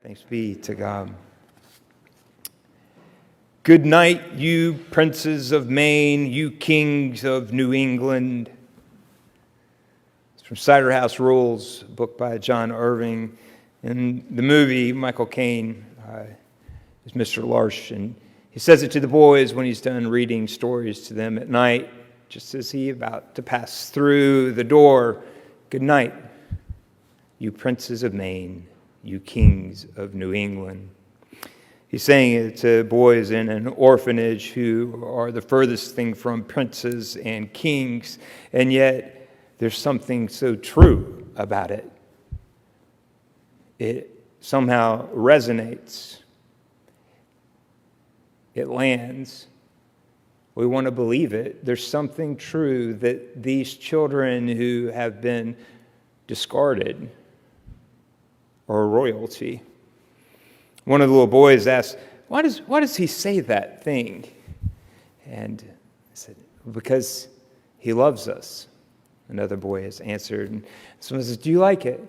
Thanks be to God. Good night, you princes of Maine, you kings of New England. It's from Cider House Rules, a book by John Irving. In the movie, Michael Caine is Mr. Larsh, and he says it to the boys when he's done reading stories to them at night, just as he about to pass through the door. Good night, you princes of Maine, you kings of New England. He's saying it to boys in an orphanage who are the furthest thing from princes and kings, and yet there's something so true about it. It somehow resonates. It lands. We want to believe it. There's something true that these children who have been discarded are royalty. One of the little boys asked, why does he say that thing? And I said, because he loves us. Another boy has answered. And someone says, do you like it? And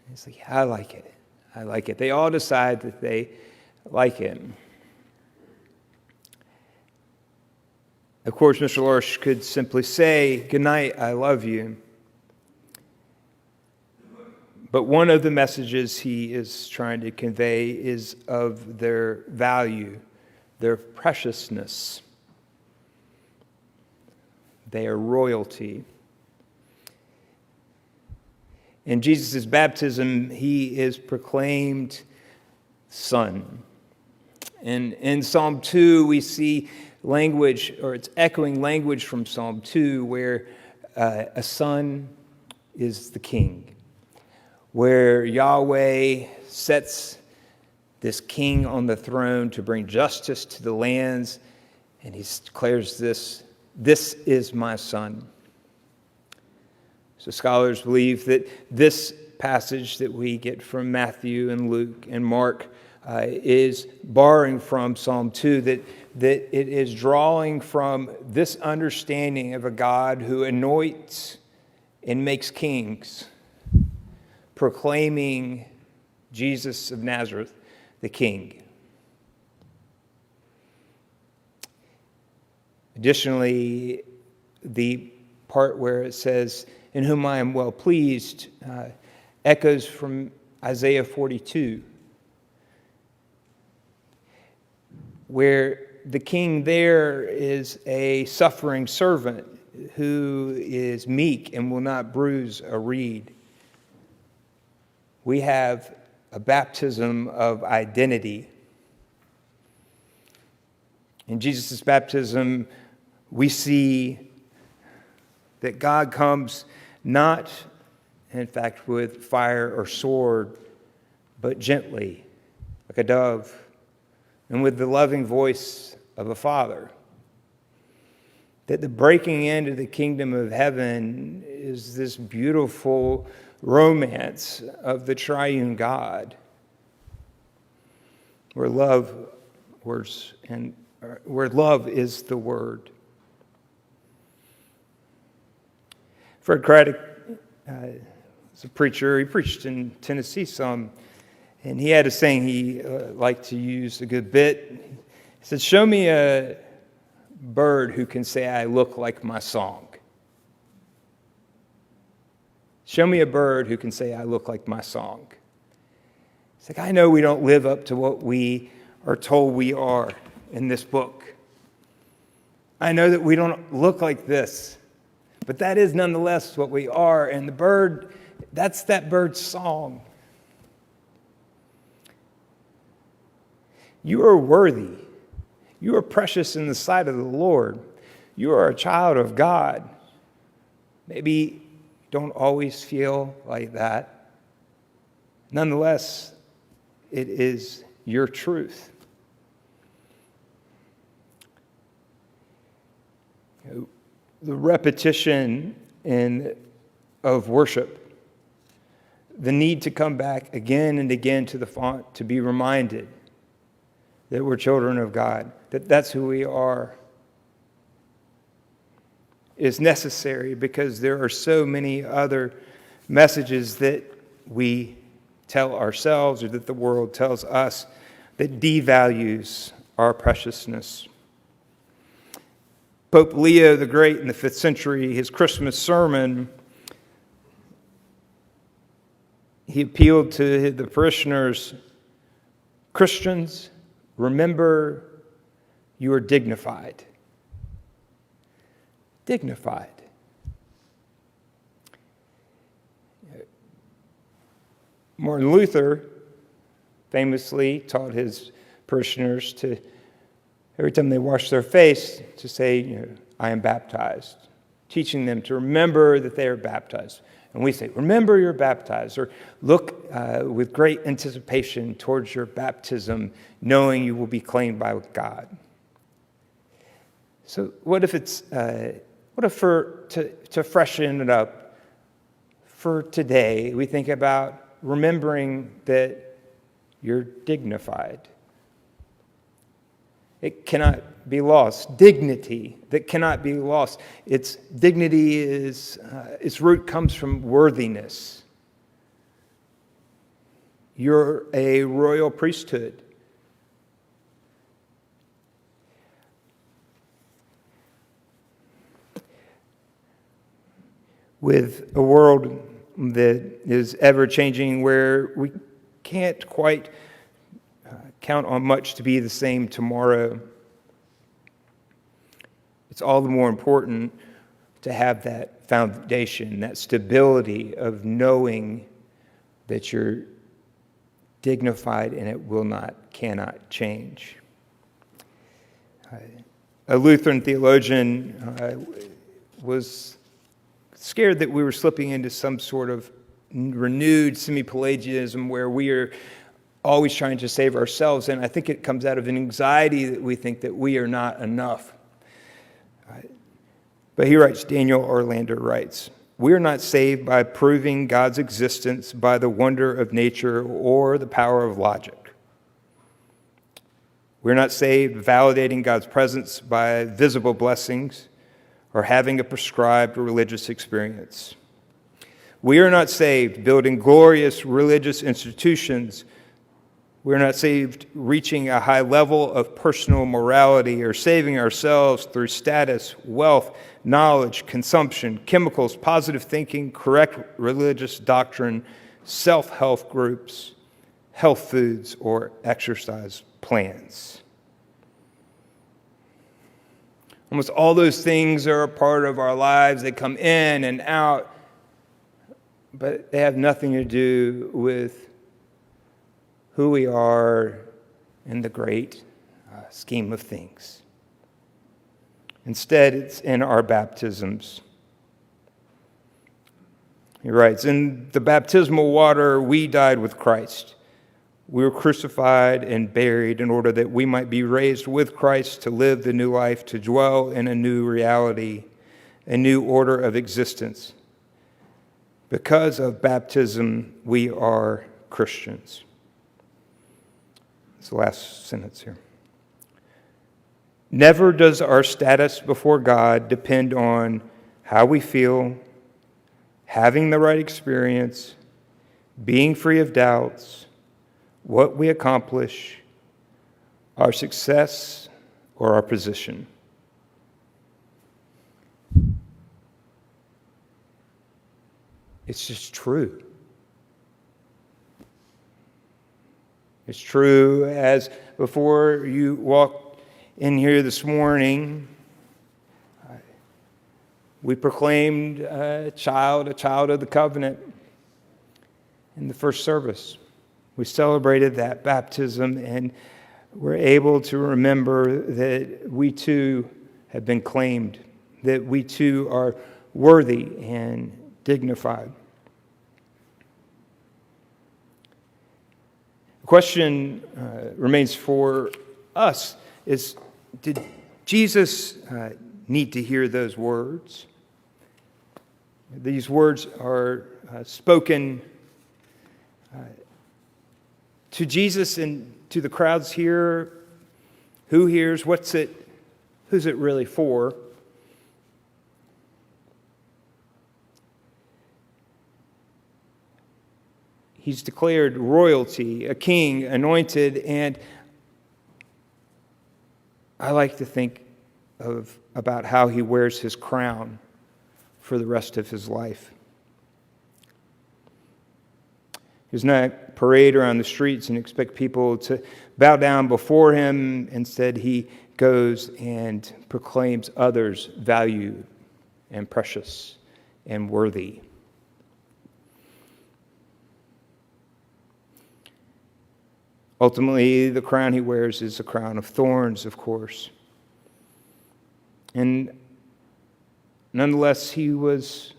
he's like, yeah, I like it. I like it. They all decide that they like it. Of course, Mr. Larsh could simply say, good night, I love you. But one of the messages he is trying to convey is of their value, their preciousness. They are royalty. In Jesus' baptism, he is proclaimed son. And in Psalm 2, we see language, or it's echoing language from Psalm 2, where a son is the king, where Yahweh sets this king on the throne to bring justice to the lands, and he declares this is my son. So scholars believe that this passage that we get from Matthew and Luke and Mark is borrowing from Psalm 2, that it is drawing from this understanding of a God who anoints and makes kings, proclaiming Jesus of Nazareth, the King. Additionally, the part where it says, in whom I am well pleased, echoes from Isaiah 42, where the king there is a suffering servant who is meek and will not bruise a reed. We have a baptism of identity. In Jesus' baptism, we see that God comes not, in fact, with fire or sword, but gently, like a dove, and with the loving voice of a father. That the breaking into the kingdom of heaven is this beautiful romance of the triune God, where love is the word. Fred Craddock is a preacher. He preached in Tennessee some, and he had a saying he liked to use a good bit. He said, show me a bird who can say, I look like my song. Show me a bird who can say, I look like my song. It's like, I know we don't live up to what we are told we are in this book. I know that we don't look like this, but that is nonetheless what we are. And the bird, that's that bird's song. You are worthy. You are precious in the sight of the Lord. You are a child of God. Maybe you don't always feel like that. Nonetheless, it is your truth. The repetition of worship, the need to come back again and again to the font, to be reminded that we're children of God, that that's who we are, is necessary because there are so many other messages that we tell ourselves or that the world tells us that devalues our preciousness. Pope Leo the Great in the 5th century, his Christmas sermon, he appealed to the parishioners, Christians, remember you are dignified. Dignified. Martin Luther famously taught his parishioners to, every time they wash their face, to say, I am baptized, teaching them to remember that they are baptized. And we say, remember you're baptized, or look with great anticipation towards your baptism, knowing you will be claimed by God. So what if to freshen it up for today, we think about remembering that you're dignified. It cannot be lost. Dignity that cannot be lost. Its dignity its root comes from worthiness. You're a royal priesthood. With a world that is ever-changing, where we can't quite count on much to be the same tomorrow, it's all the more important to have that foundation, that stability of knowing that you're dignified and it cannot change. A Lutheran theologian was scared that we were slipping into some sort of renewed semi-Pelagianism where we are always trying to save ourselves. And I think it comes out of an anxiety that we think that we are not enough. But he writes, Daniel Orlander writes, we are not saved by proving God's existence by the wonder of nature or the power of logic. We're not saved validating God's presence by visible blessings or having a prescribed religious experience. We are not saved building glorious religious institutions. We're not saved reaching a high level of personal morality or saving ourselves through status, wealth, knowledge, consumption, chemicals, positive thinking, correct religious doctrine, self-help groups, health foods, or exercise plans. Almost all those things are a part of our lives. They come in and out, but they have nothing to do with who we are in the great scheme of things. Instead, it's in our baptisms. He writes, in the baptismal water, we died with Christ. We were crucified and buried in order that we might be raised with Christ to live the new life, to dwell in a new reality, a new order of existence. Because of baptism, we are Christians. That's the last sentence here. Never does our status before God depend on how we feel, having the right experience, being free of doubts, what we accomplish, our success, or our position. It's just true. It's true as before you walked in here this morning, we proclaimed a child of the covenant in the first service. We celebrated that baptism, and we're able to remember that we too have been claimed, that we too are worthy and dignified. The question remains for us is, did Jesus need to hear those words? These words are spoken to Jesus and to the crowds here. Who hears? Who's it really for? He's declared royalty, a king, anointed, and I like to think about how he wears his crown for the rest of his life. He does not parade around the streets and expect people to bow down before him. Instead, he goes and proclaims others valued and precious and worthy. Ultimately, the crown he wears is a crown of thorns, of course. And nonetheless, he was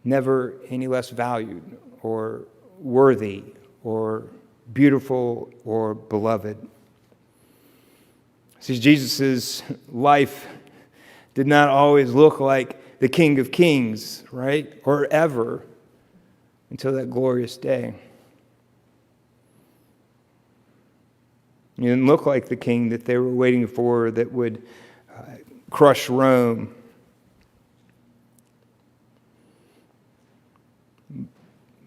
never any less valued or worthy or beautiful or beloved. See, Jesus' life did not always look like the King of Kings, right? Or ever, until that glorious day. He didn't look like the king that they were waiting for that would crush Rome.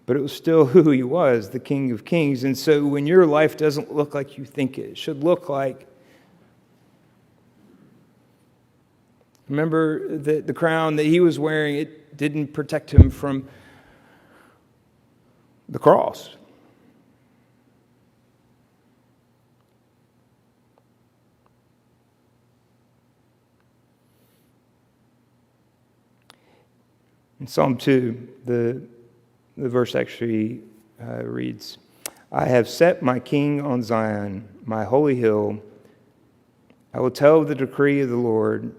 But it was still who he was, the King of Kings. And so when your life doesn't look like you think it should look like, remember that the crown that he was wearing, it didn't protect him from the cross. In Psalm 2, the verse actually reads, I have set my king on Zion, my holy hill. I will tell the decree of the Lord.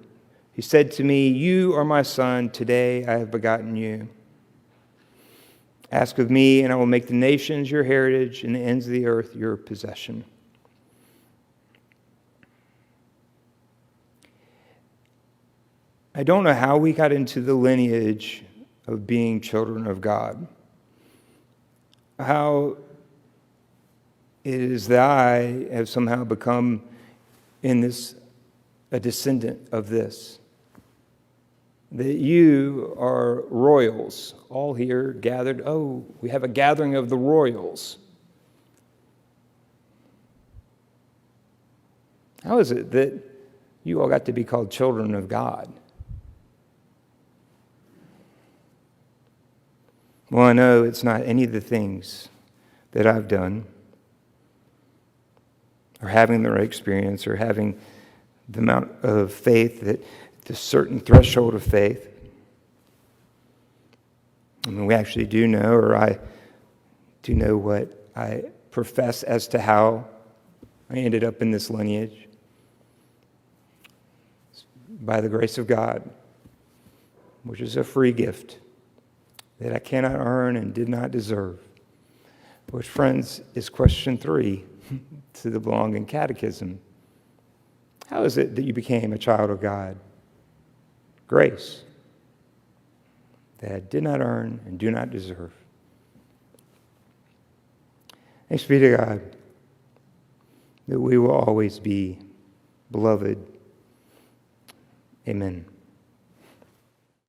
He said to me, you are my son, today I have begotten you. Ask of me, and I will make the nations your heritage and the ends of the earth your possession. I don't know how we got into the lineage of being children of God. How it is that I have somehow become a descendant of this. That you are royals, all here gathered. Oh, we have a gathering of the royals. How is it that you all got to be called children of God? Well, I know it's not any of the things that I've done, or having the right experience, or having the amount of faith, that the certain threshold of faith. I mean, we actually do know, or I do know what I profess as to how I ended up in this lineage. It's by the grace of God, which is a free gift that I cannot earn and did not deserve. Which, friends, is question 3 to the belonging catechism. How is it that you became a child of God? Grace that I did not earn and do not deserve. Thanks be to God that we will always be beloved. Amen.